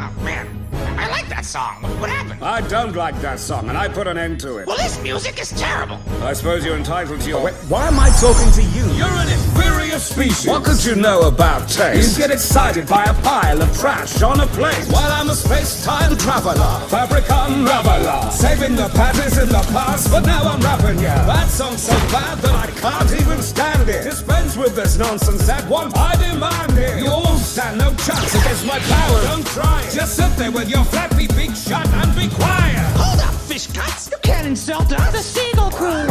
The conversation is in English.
Oh, man. I like that song. What happened? I don't like that song, and I put an end to it. Well, this music is terrible. I suppose you're entitled to your... Wait, why am I talking to you? You're an inferior species. What could you know about taste? You get excited by a pile of trash on a plate. While I'm a space-time traveler, fabric unraveler, Saving the patties in the past, but now I'm rapping ya. that song's so bad that I can't even stand it. Dispense with this nonsense at once. I demand it. You all stand no chance against my power. Don't try it. Just sit there with your flappy beak shut and be quiet. Hold up, fish guts. You can't insult us. The Seagull Crew.